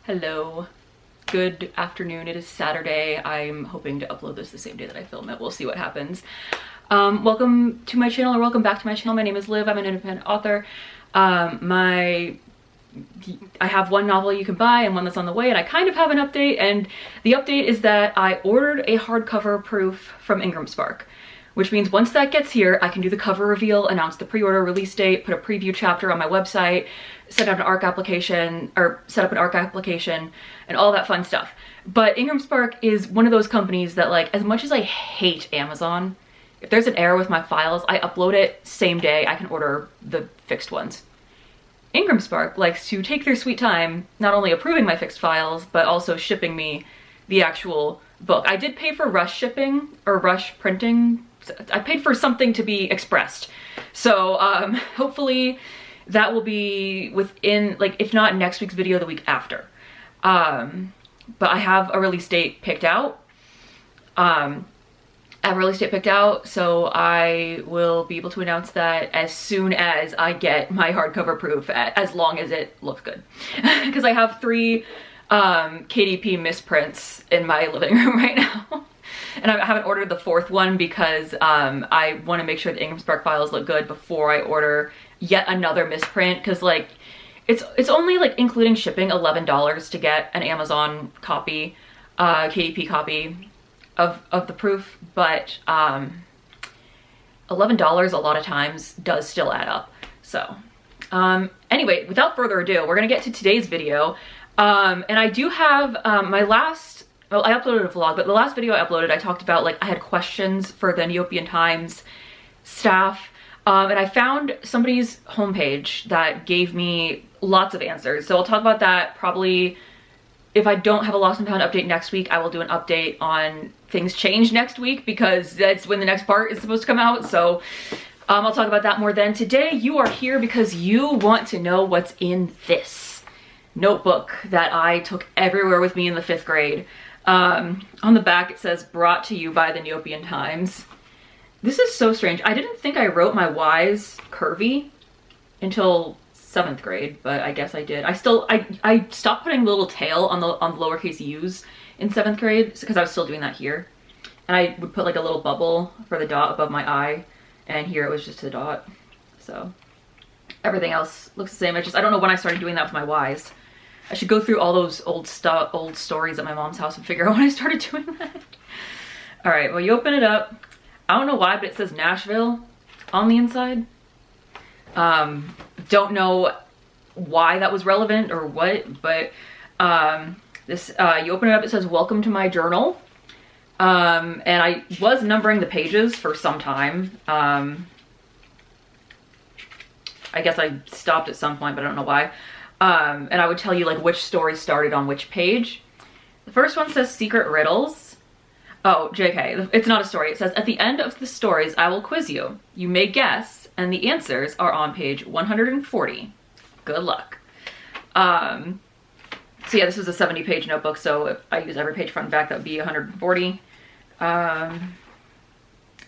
Hello. Good afternoon. It is Saturday. I'm hoping to upload this the same day that I film it. We'll see what happens. Welcome to my channel, or welcome back to my channel. My name is Liv. I'm an independent author. I have one novel you can buy and one that's on the way, and I kind of have an update, and the update is that I ordered a hardcover proof from Ingram Spark, which means once that gets here, I can do the cover reveal, announce the pre-order release date, put a preview chapter on my website, set up an ARC application, and all that fun stuff. But Ingram Spark is one of those companies that, like, as much as I hate Amazon, if there's an error with my files, I upload it same day. I can order the fixed ones. Ingram Spark likes to take their sweet time, not only approving my fixed files, but also shipping me the actual book. I did pay for rush shipping, or rush printing. I paid for something to be expressed. So hopefully that will be within, like, if not next week's video, the week after. But I have a release date picked out. So I will be able to announce that as soon as I get my hardcover proof, as long as it looks good. Because I have 3 KDP misprints in my living room right now. And I haven't ordered the 4th one because I want to make sure the Ingram Spark files look good before I order yet another misprint, because, like, it's only, like, including shipping, $11 to get an Amazon copy, KDP copy of the proof, but $11 a lot of times does still add up. So anyway, without further ado, we're gonna get to today's video. And I do have well, I uploaded a vlog, but the last video I uploaded, I talked about, like, I had questions for the Neopets Times staff, and I found somebody's homepage that gave me lots of answers. So I'll talk about that probably. If I don't have a Lost and Found update next week, I will do an update on things change next week, because that's when the next part is supposed to come out. So I'll talk about that more then. Today, you are here because you want to know what's in this notebook that I took everywhere with me in the 5th grade. On the back, it says, brought to you by the Neopets Times. This is so strange. I didn't think I wrote my Y's curvy until 7th grade, but I guess I did. I stopped putting the little tail on the lowercase u's in 7th grade because I was still doing that here. And I would put, like, a little bubble for the dot above my I, and here it was just a dot. So everything else looks the same. I don't know when I started doing that with my Y's. I should go through all those old stories at my mom's house and figure out when I started doing that. All right, well, you open it up. I don't know why, but it says Nashville on the inside. Don't know why that was relevant or what, but you open it up, it says, welcome to my journal. And I was numbering the pages for some time. I guess I stopped at some point, but I don't know why. And I would tell you, like, which story started on which page. The first one says Secret Riddles. Oh, JK, it's not a story. It says, at the end of the stories, I will quiz you. You may guess, and the answers are on page 140. Good luck. So yeah, this is a 70-page notebook, so if I use every page front and back, that would be 140.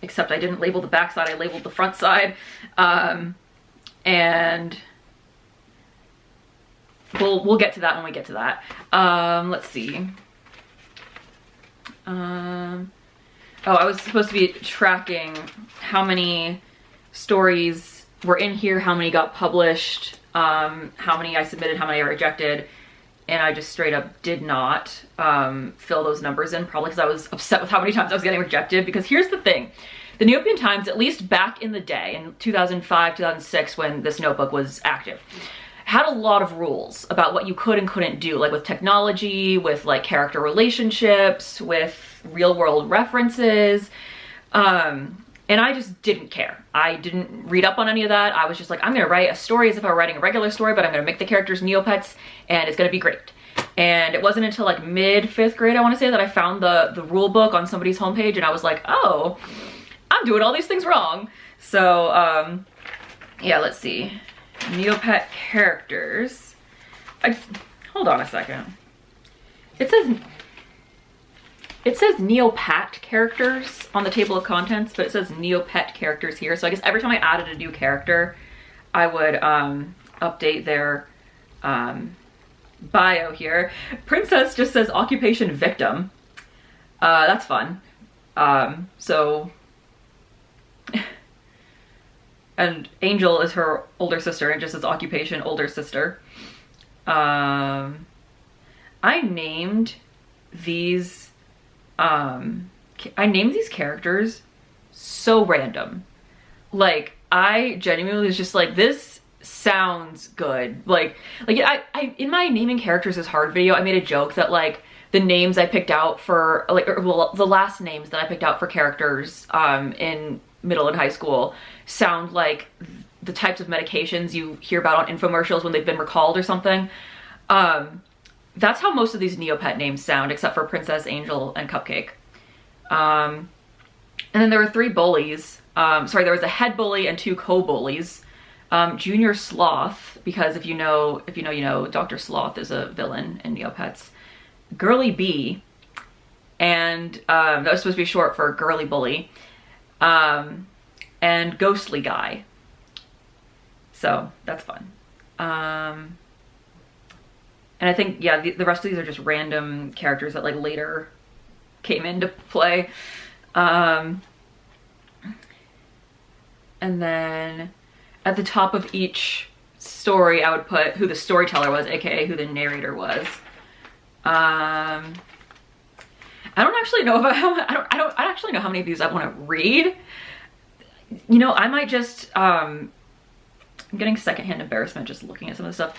Except I didn't label the back side, I labeled the front side. And we'll get to that when we get to that. Let's see. Oh, I was supposed to be tracking how many stories were in here, how many got published, how many I submitted, how many I rejected, and I just straight up did not fill those numbers in, probably because I was upset with how many times I was getting rejected. Because here's the thing. The Neopets Times, at least back in the day, in 2005, 2006, when this notebook was active, had a lot of rules about what you could and couldn't do, like with technology, with, like, character relationships, with real world references. And I just didn't care. I didn't read up on any of that. I was just like, I'm gonna write a story as if I were writing a regular story, but I'm gonna make the characters Neopets, and it's gonna be great. And it wasn't until, like, mid 5th grade, I wanna say, that I found the rule book on somebody's homepage, and I was like, oh, I'm doing all these things wrong. So, yeah, let's see. Neopet characters. Hold on a second. It says Neopet characters on the table of contents, but it says Neopet characters here. So I guess every time I added a new character, I would update their bio here. Princess just says occupation victim. That's fun. So, and Angel is her older sister, and just says occupation older sister. I named these characters so random. Like, I genuinely was just like, this sounds good. Like I in my naming characters is hard video, I made a joke that like the names I picked out for like, well, the last names that I picked out for characters in middle and high school sound like the types of medications you hear about on infomercials when they've been recalled or something. That's how most of these Neopet names sound, except for Princess, Angel, and Cupcake. And then there were 3 bullies. Sorry, there was a head bully and 2 co-bullies. Junior Sloth, because if you know, you know, Dr. Sloth is a villain in Neopets. Girly Bee, and that was supposed to be short for Girly Bully. And Ghostly Guy. So that's fun. And I think, yeah, the rest of these are just random characters that like later came into play. And then at the top of each story, I would put who the storyteller was, aka who the narrator was. I don't actually know about how I don't actually know how many of these I want to read. You know, I might just I'm getting secondhand embarrassment just looking at some of the stuff.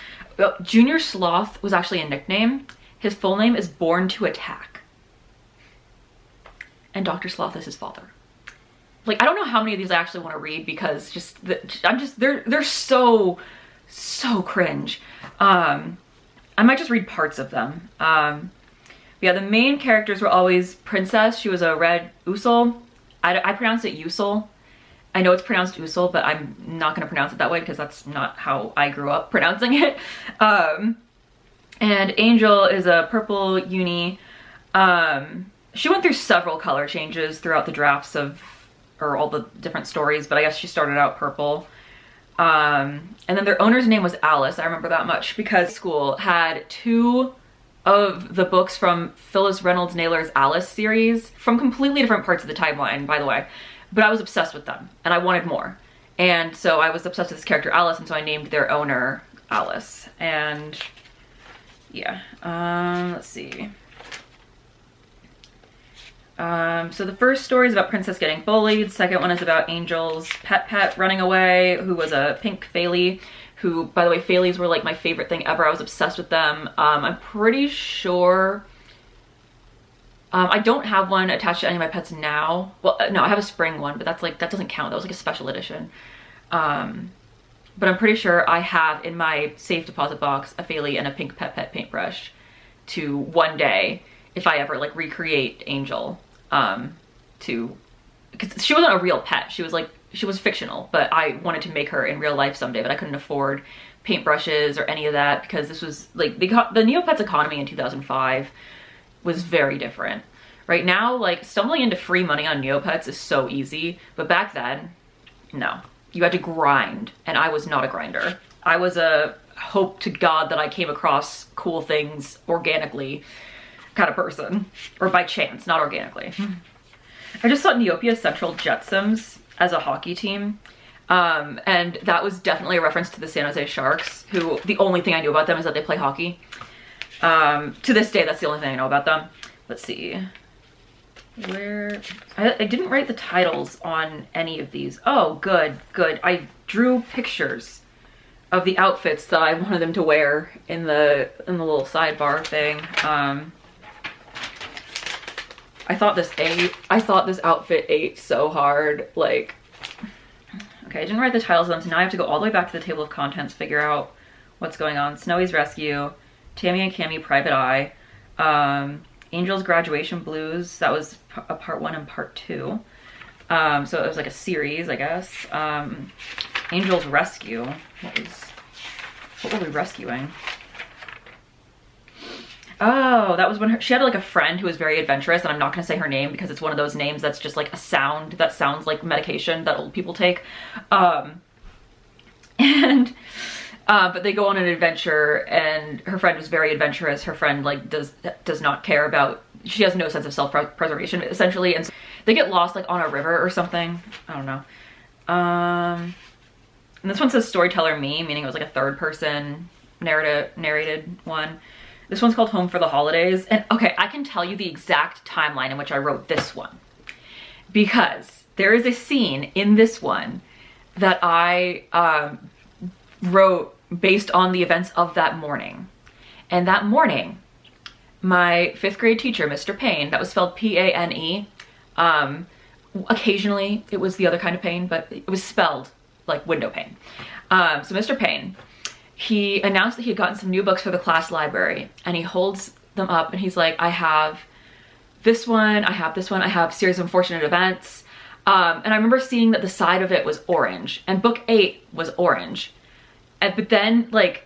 Junior Sloth was actually a nickname. His full name is Born to Attack. And Dr. Sloth is his father. Like, I don't know how many of these I actually want to read because they're so cringe. I might just read parts of them. Yeah, the main characters were always Princess. She was a red Usul. I pronounced it Usul. I know it's pronounced Usul, but I'm not going to pronounce it that way because that's not how I grew up pronouncing it. And Angel is a purple uni. She went through several color changes throughout the drafts of, or all the different stories, but I guess she started out purple. And then their owner's name was Alice. I remember that much because school had 2 of the books from Phyllis Reynolds Naylor's Alice series from completely different parts of the timeline, by the way. But I was obsessed with them and I wanted more. And so I was obsessed with this character Alice, and so I named their owner Alice. And yeah, let's see. So the first story is about Princess getting bullied. Second one is about Angel's pet running away, who was a pink Phaley, who, by the way, Phaleys were like my favorite thing ever. I was obsessed with them. I'm pretty sure I don't have one attached to any of my pets now. Well, no, I have a spring one, but that's like, that doesn't count. That was like a special edition. But I'm pretty sure I have in my safe deposit box a Phaley and a pink pet paintbrush to one day, if I ever like recreate Angel, because she wasn't a real pet. She was fictional, but I wanted to make her in real life someday, but I couldn't afford paintbrushes or any of that because this was like, the Neopets economy in 2005 was very different. Right now, like, stumbling into free money on Neopets is so easy, but back then, no. You had to grind, and I was not a grinder. I was a hope to God that I came across cool things organically kind of person, or by chance, not organically. I just saw Neopia Central Jetsoms as a hockey team, and that was definitely a reference to the San Jose Sharks, who the only thing I knew about them is that they play hockey. To this day, that's the only thing I know about them. Let's see. Where... I didn't write the titles on any of these. Oh, good. I drew pictures of the outfits that I wanted them to wear in the little sidebar thing. I thought this outfit ate so hard. Like, okay, I didn't write the titles on, so now I have to go all the way back to the table of contents, figure out what's going on. Snowy's Rescue, Tammy and Cammy Private Eye, Angel's Graduation Blues, that was a part 1 and part 2. So it was like a series, I guess. Angel's Rescue, what were we rescuing? Oh, that was when she had like a friend who was very adventurous, and I'm not gonna say her name because it's one of those names that's just like a sound that sounds like medication that old people take. And But they go on an adventure, and her friend was very adventurous. Her friend like does not care about, she has no sense of self-preservation essentially, and so they get lost like on a river or something. I don't know. And this one says storyteller me, meaning it was like a third person narrated one. This one's called Home for the Holidays. And okay, I can tell you the exact timeline in which I wrote this one, because there is a scene in this one that I wrote based on the events of that morning. And that morning, my 5th grade teacher, Mr. Payne, that was spelled P-A-N-E, occasionally it was the other kind of pain, but it was spelled like window pane. So Mr. Payne, he announced that he had gotten some new books for the class library, and he holds them up and he's like, I have this one, I have this one, I have Series of Unfortunate Events. And I remember seeing that the side of it was orange, and book 8 was orange. But then like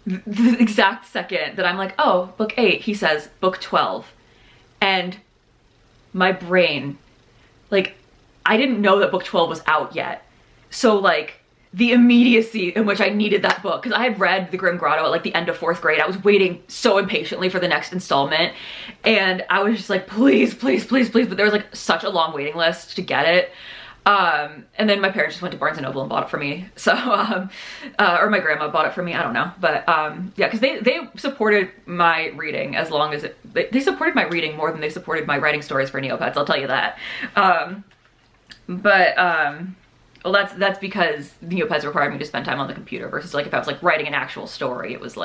the exact second that I'm like, oh, book 8, he says book 12. And my brain, like, I didn't know that book 12 was out yet. So like the immediacy in which I needed that book, because I had read The Grim Grotto at like the end of 4th grade. I was waiting so impatiently for the next installment, and I was just like, please, please, please, please. But there was like such a long waiting list to get it. And then my parents just went to Barnes & Noble and bought it for me. So, or my grandma bought it for me, I don't know. But yeah, because they supported my reading as long as they supported my reading more than they supported my writing stories for Neopets, I'll tell you that. Well, that's because Neopets required me to spend time on the computer, versus like if I was like writing an actual story, it was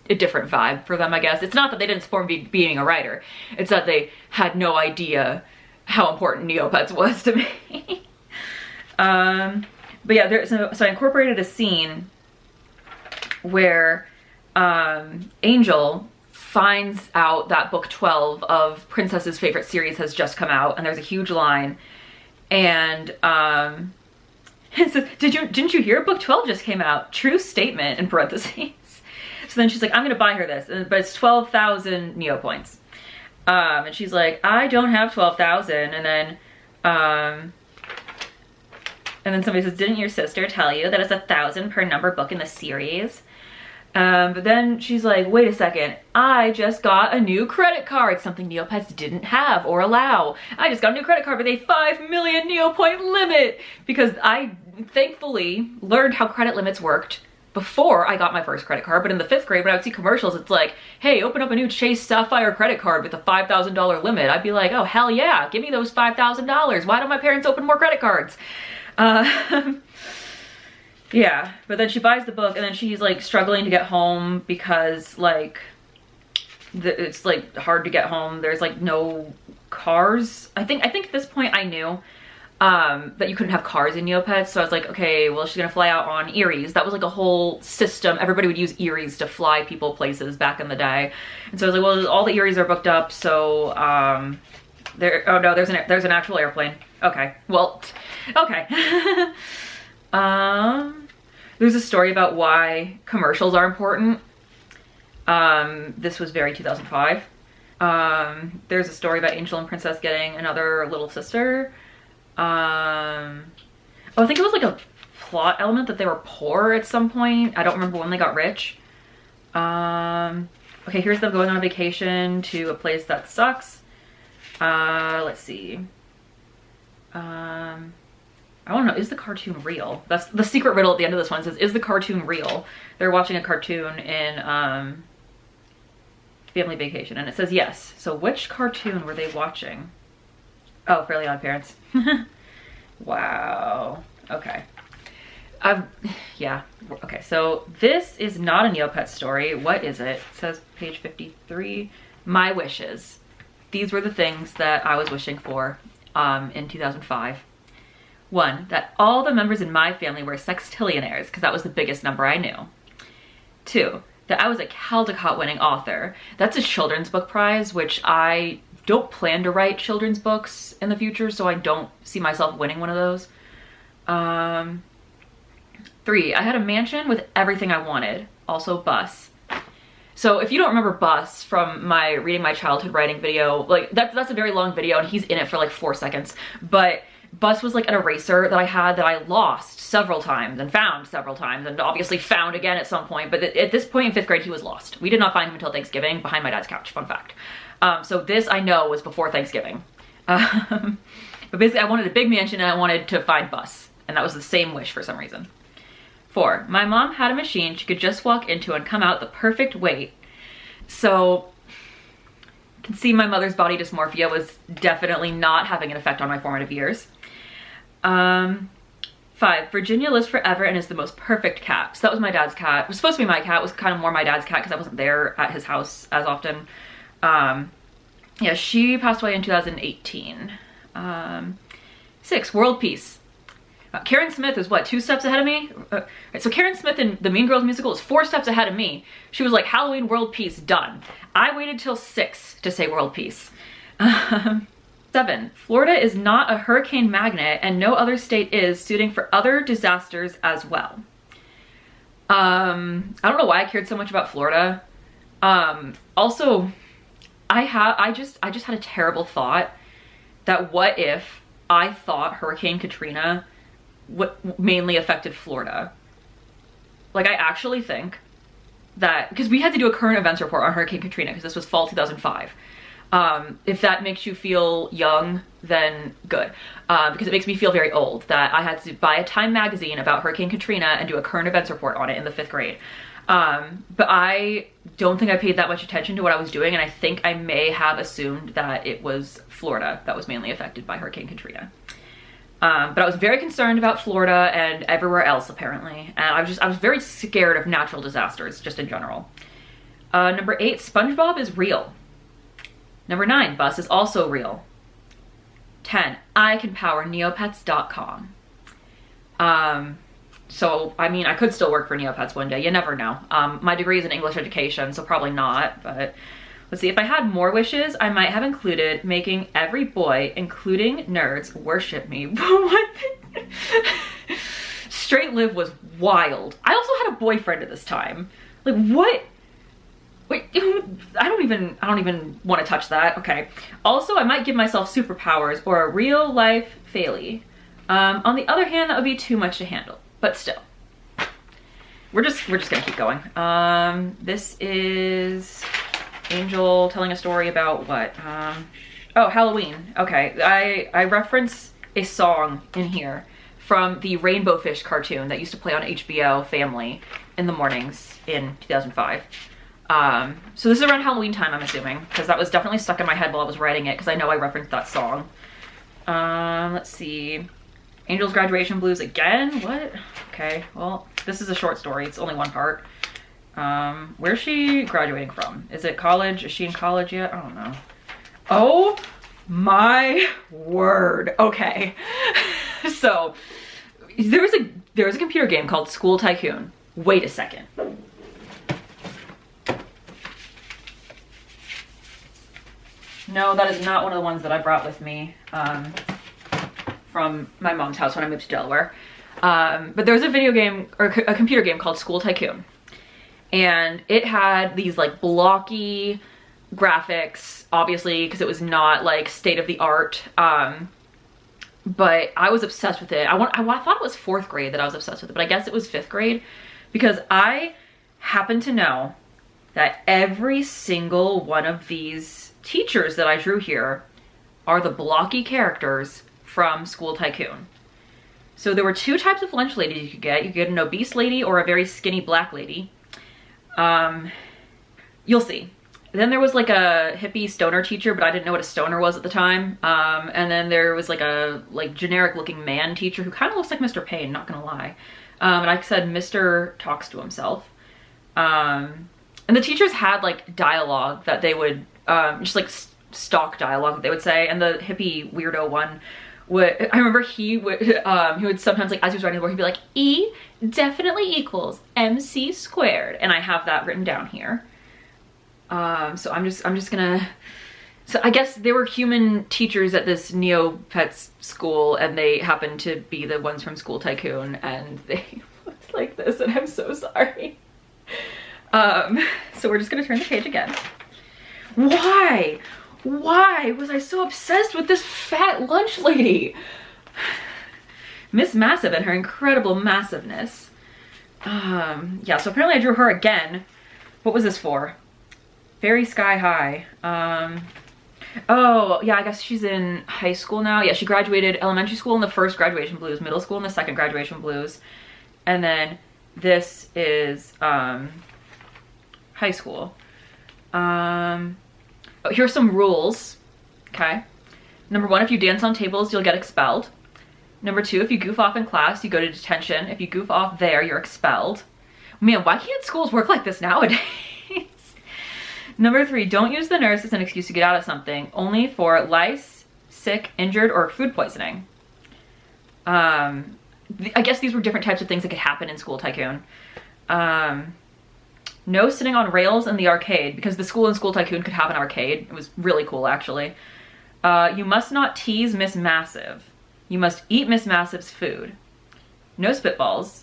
a different vibe for them, I guess. It's not that they didn't support me being a writer. It's that they had no idea how important Neopets was to me. But yeah, so I incorporated a scene where Angel finds out that book 12 of Princess's favorite series has just come out, and there's a huge line, and it says, didn't you hear book 12 just came out? True statement, in parentheses. So then she's like, I'm gonna buy her this, but it's 12,000 Neo points. And she's like, I don't have 12,000. And then somebody says, didn't your sister tell you that it's 1,000 per number book in the series? But then she's like, wait a second, I just got a new credit card, something Neopets didn't have or allow. I just got a new credit card with a 5 million Neopoint limit, because I thankfully learned how credit limits worked before I got my first credit card. But in the 5th grade, when I would see commercials, it's like, hey, open up a new Chase Sapphire credit card with a $5,000 limit. I'd be like, oh, hell yeah, give me those $5,000. Why don't my parents open more credit cards? Yeah, but then she buys the book, and then she's like struggling to get home because like it's like hard to get home. There's like no cars. I think at this point I knew that you couldn't have cars in Neopets, so I was like, okay, well, she's gonna fly out on Eries. That was like a whole system. Everybody would use Eries to fly people places back in the day, and so I was like, well, all the Eries are booked up, so there. Oh no, there's an actual airplane. Okay, well, okay. There's a story about why commercials are important. This was very 2005. There's a story about Angel and Princess getting another little sister. Oh, I think it was like a plot element that they were poor at some point. I don't remember when they got rich. Okay, here's them going on a vacation to a place that sucks. Let's see. I don't know, is the cartoon real? That's the secret riddle at the end of this one. Says, is the cartoon real? They're watching a cartoon in Family Vacation, and it says yes. So which cartoon were they watching? Oh, Fairly Odd Parents. Wow. Okay. Yeah. Okay, so this is not a Neopets story. What is it? It says page 53. My wishes. These were the things that I was wishing for in 2005. 1, that all the members in my family were sextillionaires, because that was the biggest number I knew. 2, that I was a Caldecott winning author. That's a children's book prize, which I don't plan to write children's books in the future, so I don't see myself winning one of those. 3, I had a mansion with everything I wanted. Also bus. So if you don't remember Bus from my Reading My Childhood Writing video, like that's a very long video, and he's in it for like 4 seconds. But Bus was like an eraser that I had that I lost several times and found several times and obviously found again at some point. But at this point in 5th grade, he was lost. We did not find him until Thanksgiving behind my dad's couch, fun fact. So this I know was before Thanksgiving. But basically I wanted a big mansion and I wanted to find Bus. And that was the same wish for some reason. 4, my mom had a machine she could just walk into and come out the perfect weight. So you can see my mother's body dysmorphia was definitely not having an effect on my formative years. 5, Virginia lives forever and is the most perfect cat. So that was my dad's cat. It was supposed to be my cat. It was kind of more my dad's cat because I wasn't there at his house as often. Yeah, she passed away in 2018. 6, world peace. Karen Smith is what, 2 steps ahead of me? So Karen Smith in the Mean Girls musical is 4 steps ahead of me. She was like, Halloween world peace, done. I waited till 6 to say world peace. 7, Florida is not a hurricane magnet and no other state is, suiting for other disasters as well. I don't know why I cared so much about Florida. Also, I just had a terrible thought that what if I thought Hurricane Katrina what mainly affected Florida. Like, I actually think that, because we had to do a current events report on Hurricane Katrina because this was fall 2005. If that makes you feel young, then good. Because it makes me feel very old that I had to buy a Time magazine about Hurricane Katrina and do a current events report on it in the 5th grade. But I don't think I paid that much attention to what I was doing, and I think I may have assumed that it was Florida that was mainly affected by Hurricane Katrina. But I was very concerned about Florida and everywhere else, apparently. And I was very scared of natural disasters, just in general. Number 8, SpongeBob is real. Number 9, Bus is also real. 10, I can power Neopets.com. So, I mean, I could still work for Neopets one day. You never know. My degree is in English education, so probably not, but let's see. If I had more wishes, I might have included making every boy, including nerds, worship me. What? Straight Live was wild. I also had a boyfriend at this time. Like, what? Wait, I don't even want to touch that. Okay. Also, I might give myself superpowers or a real life failie. On the other hand, that would be too much to handle. But still, we're just gonna keep going. This is Angel telling a story about what? Oh, Halloween. Okay, I reference a song in here from the Rainbow Fish cartoon that used to play on HBO Family in the mornings in 2005. So this is around Halloween time, I'm assuming, because that was definitely stuck in my head while I was writing it, because I know I referenced that song. Let's see. Angel's graduation blues again? What? Okay, well, this is a short story. It's only one part. Where's she graduating from? Is it college? Is she in college yet? I don't know. Oh my word. Okay. So there was a computer game called School Tycoon. Wait a second. No, that is not one of the ones that I brought with me from my mom's house when I moved to Delaware. But there was a video game, or a computer game called School Tycoon. And it had these like blocky graphics, obviously, because it was not like state of the art. But I was obsessed with it. I thought it was 4th grade that I was obsessed with it, but I guess it was 5th grade because I happen to know that every single one of these teachers that I drew here are the blocky characters from School Tycoon. So there were 2 types of lunch ladies you could get. You could get an obese lady or a very skinny black lady. You'll see. Then there was like a hippie stoner teacher, but I didn't know what a stoner was at the time. And then there was like a generic looking man teacher who kind of looks like Mr. Payne, not gonna lie. And I said Mr. talks to himself. And the teachers had like dialogue that they would, just like stock dialogue that they would say. And the hippie weirdo one would, I remember he would sometimes, like, as he was writing the board, he'd be like, E definitely equals MC squared. And I have that written down here. So I'm just gonna, so I guess they were human teachers at this Neopets school, and they happened to be the ones from School Tycoon, and they looked like this, and I'm so sorry. So we're just gonna turn the page again. Why was I so obsessed with this fat lunch lady? Miss Massive and her incredible massiveness. Yeah, so apparently I drew her again. What was this for? Very Sky High. Oh, yeah, I guess she's in high school now. Yeah, she graduated elementary school in the first graduation blues, middle school in the second graduation blues. And then this is high school. Oh, here's some rules. Okay. Number 1, if you dance on tables, you'll get expelled. Number 2, if you goof off in class, you go to detention. If you goof off there, you're expelled. Man, why can't schools work like this nowadays? Number 3, don't use the nurse as an excuse to get out of something, only for lice, sick, injured, or food poisoning. I guess these were different types of things that could happen in School Tycoon. No sitting on rails in the arcade, because the school in School Tycoon could have an arcade. It was really cool, actually. You must not tease Miss Massive. You must eat Miss Massive's food. No spitballs.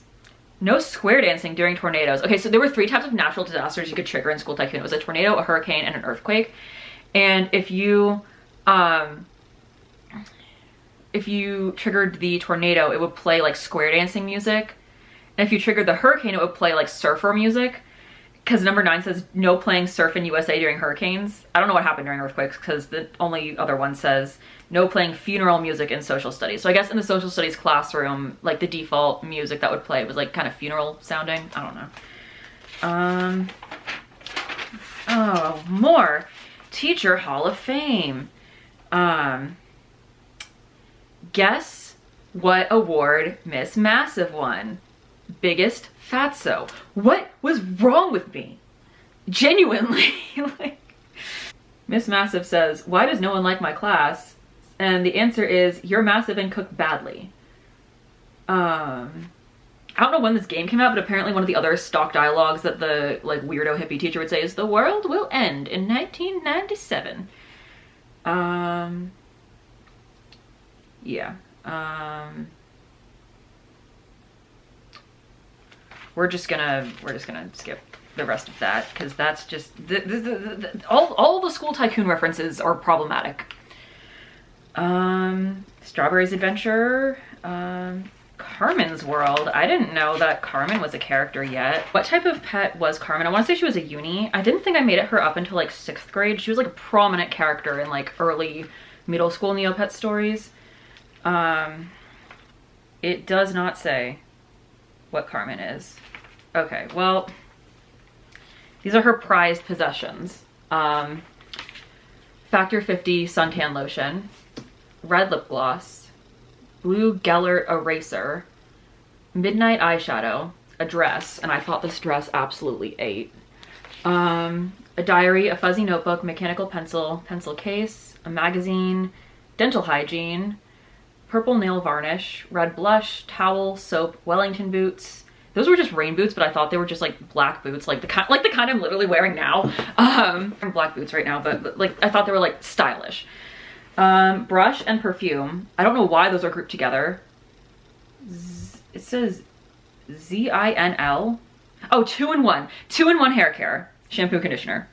No square dancing during tornadoes. Okay, so there were 3 types of natural disasters you could trigger in School Tycoon. It was a tornado, a hurricane, and an earthquake. And if you triggered the tornado, it would play like square dancing music. And if you triggered the hurricane, it would play like surfer music. Because number 9 says no playing surf in USA during hurricanes. I don't know what happened during earthquakes, because the only other one says no playing funeral music in social studies. So I guess in the social studies classroom, like the default music that would play was like kind of funeral sounding. I don't know. Oh, more. Teacher Hall of Fame. Guess what award Miss Massive won? Biggest fatso. What was wrong with me? Genuinely. Like, Miss Massive says, why does no one like my class? And the answer is, you're massive and cook badly. I don't know when this game came out, but apparently one of the other stock dialogues that the like weirdo hippie teacher would say is, the world will end in 1997. Yeah. We're just gonna skip the rest of that, because that's just all the School Tycoon references are problematic. Strawberry's Adventure, Carmen's World. I didn't know that Carmen was a character yet. What type of pet was Carmen? I want to say she was a uni. I didn't think I made it her up until like 6th grade. She was like a prominent character in like early middle school Neopets stories. It does not say what Carmen is. Okay, well, these are her prized possessions. Factor 50 suntan lotion, red lip gloss, blue Gellert eraser, midnight eyeshadow, a dress, and I thought this dress absolutely ate. A diary, a fuzzy notebook, mechanical pencil, pencil case, a magazine, dental hygiene, purple nail varnish, red blush, towel, soap, Wellington boots. Those were just rain boots, but I thought they were just like black boots, like the kind I'm literally wearing now. I'm black boots right now, but like I thought they were like stylish. Brush and perfume. I don't know why those are grouped together. It says ZINL. Oh, 2-in-1. 2-in-1 hair care, shampoo, conditioner,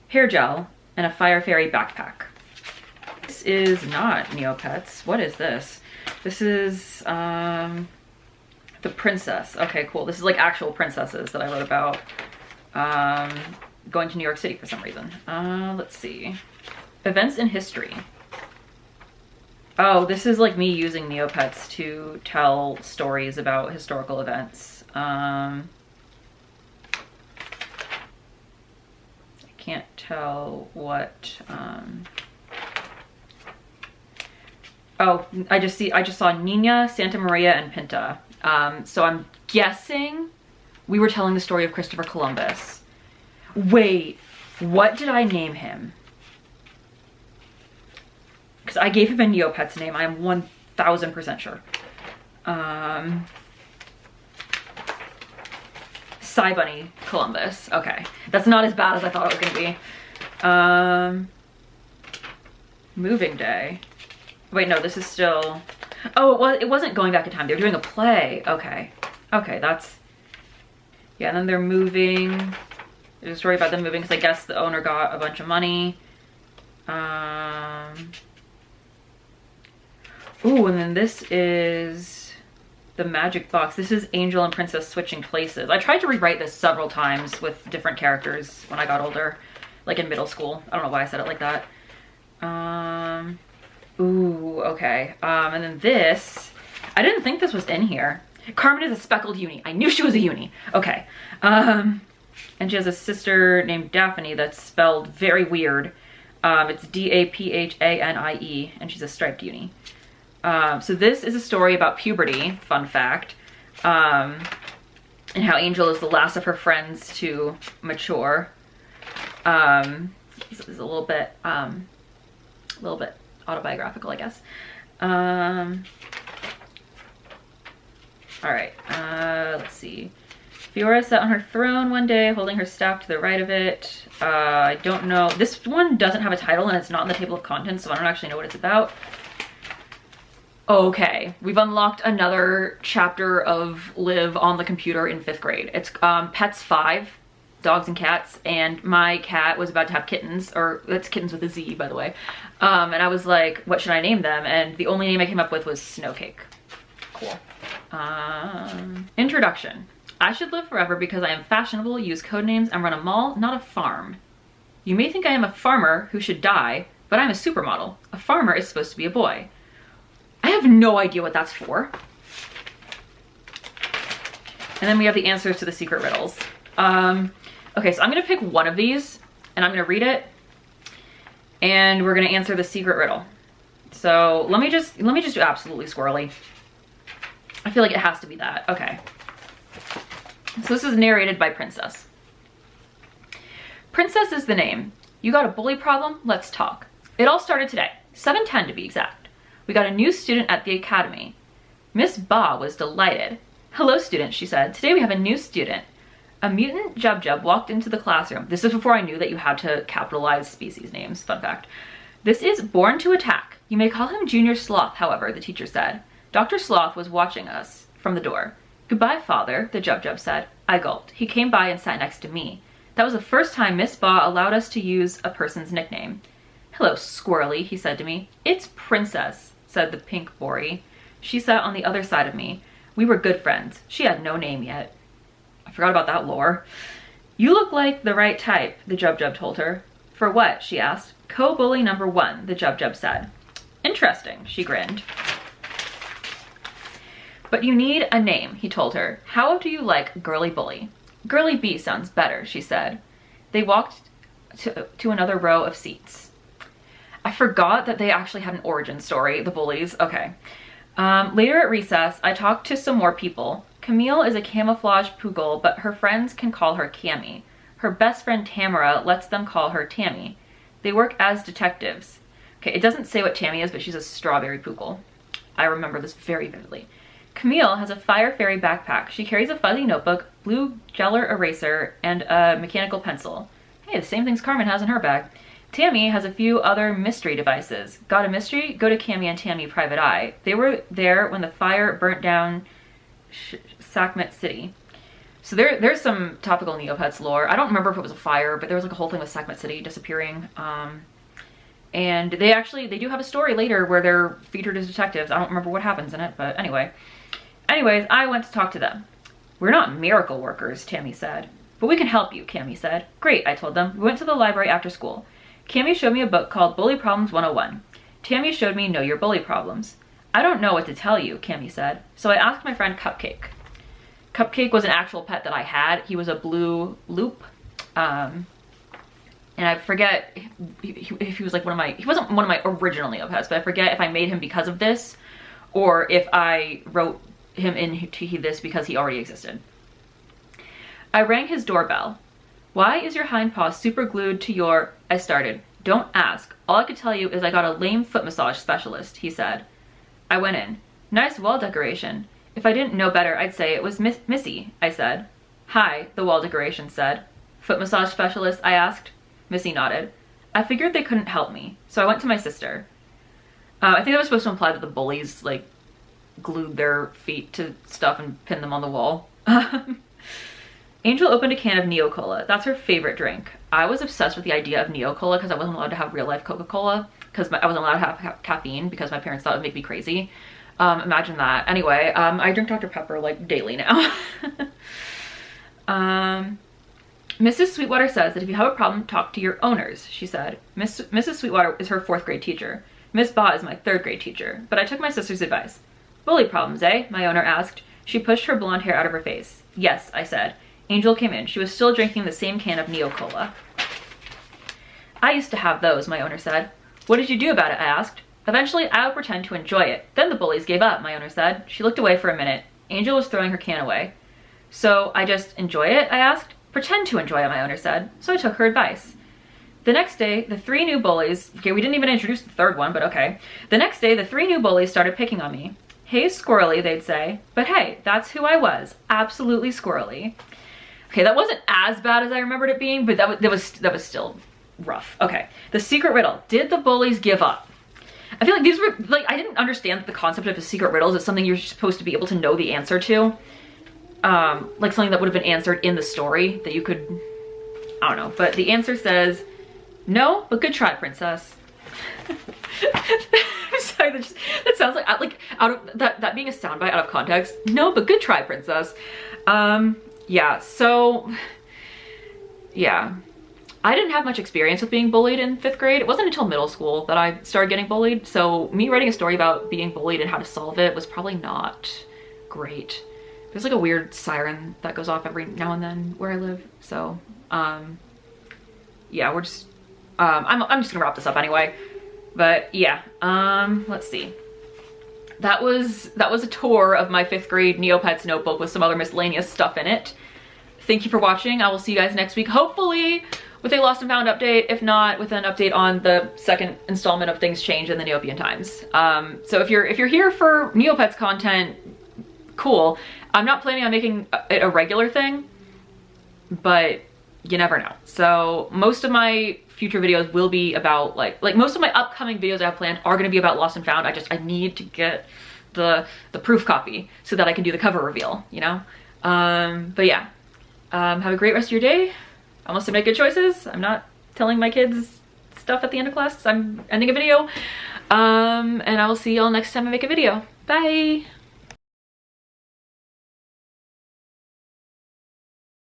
hair gel, and a Fire Fairy backpack. This is not Neopets. What is this? This is the princess. Okay, cool. This is like actual princesses that I wrote about going to New York City for some reason. Let's see. Events in history. Oh, this is like me using Neopets to tell stories about historical events. I can't tell what oh, I just saw Nina, Santa Maria, and Pinta. So I'm guessing we were telling the story of Christopher Columbus. Wait, what did I name him? Because I gave him a Neopets name. I am 1000% sure. Cy Bunny Columbus. Okay, that's not as bad as I thought it was gonna be. Moving Day. Wait, no, this is still... Oh, it wasn't going back in time. They were doing a play. Okay. Okay, that's... Yeah, and then they're moving. There's a story about them moving because I guess the owner got a bunch of money. Ooh, and then this is The magic box. This is Angel and Princess switching places. I tried to rewrite this several times with different characters when I got older, like in middle school. I don't know why I said it like that. Ooh, okay. And then this, I didn't think this was in here. Carmen is a speckled uni. I knew she was a uni. Okay. And she has a sister named Daphne that's spelled very weird. It's Daphanie, and she's a striped uni. So this is a story about puberty, fun fact, and how Angel is the last of her friends to mature. This is a little bit autobiographical, I guess. All right, let's see. Fiora sat on her throne one day, holding her staff to the right of it. I don't know. This one doesn't have a title and it's not in the table of contents, so I don't actually know what it's about. Okay, we've unlocked another chapter of Live on the computer in 5th grade. It's Pets 5, dogs and cats, and my cat was about to have kittens, or that's kittens with a Z, by the way. And I was like, what should I name them? And the only name I came up with was Snowcake. Cool. Introduction. I should live forever because I am fashionable, use codenames, and run a mall, not a farm. You may think I am a farmer who should die, but I'm a supermodel. A farmer is supposed to be a boy. I have no idea what that's for. And then we have the answers to the secret riddles. Okay, so I'm gonna pick one of these and I'm gonna read it and we're gonna answer the secret riddle. So let me just do absolutely squirrely. I feel like it has to be that. Okay. So this is narrated by Princess. Princess is the name. You got a bully problem? Let's talk. It all started today, 7:10 to be exact. We got a new student at the academy. Miss Ba was delighted. Hello, students, she said. Today we have a new student. A mutant Jub walked into the classroom. This is before I knew that you had to capitalize species names, fun fact. This is Born to Attack. You may call him Junior Sloth, however, the teacher said. Dr. Sloth was watching us from the door. Goodbye, father, the Jub said. I gulped. He came by and sat next to me. That was the first time Miss Ba allowed us to use a person's nickname. Hello, Squirrely, he said to me. It's Princess, said the pink Bori. She sat on the other side of me. We were good friends. She had no name yet. I forgot about that lore. You look like the right type, the Jub told her. For what? She asked. Co-bully number 1, the Jub said. Interesting, she grinned. But you need a name, he told her. How do you like Girly Bully? Girly B sounds better, she said. They walked to another row of seats. I forgot that they actually had an origin story, the bullies. Okay. Later at recess, I talked to some more people. Camille is a camouflage poogle, but her friends can call her Cammy. Her best friend Tamara lets them call her Tammy. They work as detectives. Okay, it doesn't say what Tammy is, but she's a strawberry poogle. I remember this very vividly. Camille has a fire fairy backpack. She carries a fuzzy notebook, blue geller eraser, and a mechanical pencil. Hey, the same things Carmen has in her bag. Tammy has a few other mystery devices. Got a mystery? Go to Cammy and Tammy Private Eye. They were there when the fire burnt down Sakmet City. So there's some topical Neopets lore. I don't remember if it was a fire, but there was like a whole thing with Sakmet City disappearing. And they do have a story later where they're featured as detectives. I don't remember what happens in it, but anyway. Anyways, I went to talk to them. We're not miracle workers, Tammy said. But we can help you, Cammy said. Great, I told them. We went to the library after school. Cammy showed me a book called Bully Problems 101. Tammy showed me Know Your Bully Problems. I don't know what to tell you, Cammy said. So I asked my friend Cupcake. Cupcake was an actual pet that I had. He was a blue loop. And I forget if he was like he wasn't one of my original Neopets, but I forget if I made him because of this or if I wrote him into this because he already existed. I rang his doorbell. Why is your hind paw super glued to your... I started. Don't ask. All I could tell you is I got a lame foot massage specialist, he said. I went in. Nice wall decoration. If I didn't know better, I'd say it was Missy, I said. Hi, the wall decoration said. Foot massage specialist, I asked. Missy nodded. I figured they couldn't help me, so I went to my sister. I think that was supposed to imply that the bullies, like, glued their feet to stuff and pinned them on the wall. Angel opened a can of Neo-Cola. That's her favorite drink. I was obsessed with the idea of Neo-Cola because I wasn't allowed to have real-life Coca-Cola because I wasn't allowed to have caffeine because my parents thought it would make me crazy. Imagine that. Anyway, I drink Dr. Pepper like daily now. Mrs. Sweetwater says that if you have a problem, talk to your owners, she said. Mrs. Sweetwater is her 4th grade teacher. Miss Baugh is my 3rd grade teacher, but I took my sister's advice. Bully problems, eh? My owner asked. She pushed her blonde hair out of her face. Yes, I said. Angel came in. She was still drinking the same can of Neo-Cola. I used to have those, my owner said. What did you do about it? I asked. Eventually, I would pretend to enjoy it. Then the bullies gave up, my owner said. She looked away for a minute. Angel was throwing her can away. So I just enjoy it? I asked. Pretend to enjoy it, my owner said. So I took her advice. The next day, the 3 new bullies, okay, we didn't even introduce the 3rd one, but okay. The next day, the 3 new bullies started picking on me. Hey, squirrely, they'd say. But hey, that's who I was. Absolutely squirrely. Okay, that wasn't as bad as I remembered it being, but that was still rough. Okay, the secret riddle. Did the bullies give up? I feel like these were, like, I didn't understand that the concept of a secret riddles is something you're supposed to be able to know the answer to. Like something that would have been answered in the story that you could, I don't know. But the answer says, no, but good try, princess. I'm sorry, that sounds like out of that being a soundbite out of context. No, but good try, princess. Yeah, so, yeah. I didn't have much experience with being bullied in 5th grade. It wasn't until middle school that I started getting bullied. So me writing a story about being bullied and how to solve it was probably not great. There's like a weird siren that goes off every now and then where I live. So, yeah, we're just, I'm just gonna wrap this up anyway. But yeah, let's see. That was a tour of my 5th grade Neopets notebook with some other miscellaneous stuff in it. Thank you for watching. I will see you guys next week, hopefully with a Lost and Found update, if not with an update on the 2nd installment of Things Change in the Neopian Times. So if you're here for Neopets content, cool. I'm not planning on making it a regular thing, but you never know. So most of my future videos will be about like most of my upcoming videos I have planned are going to be about Lost and Found. I need to get the proof copy so that I can do the cover reveal, you know? But yeah, have a great rest of your day. I must have made good choices. I'm not telling my kids stuff at the end of class 'cause I'm ending a video. And I will see y'all next time I make a video. Bye.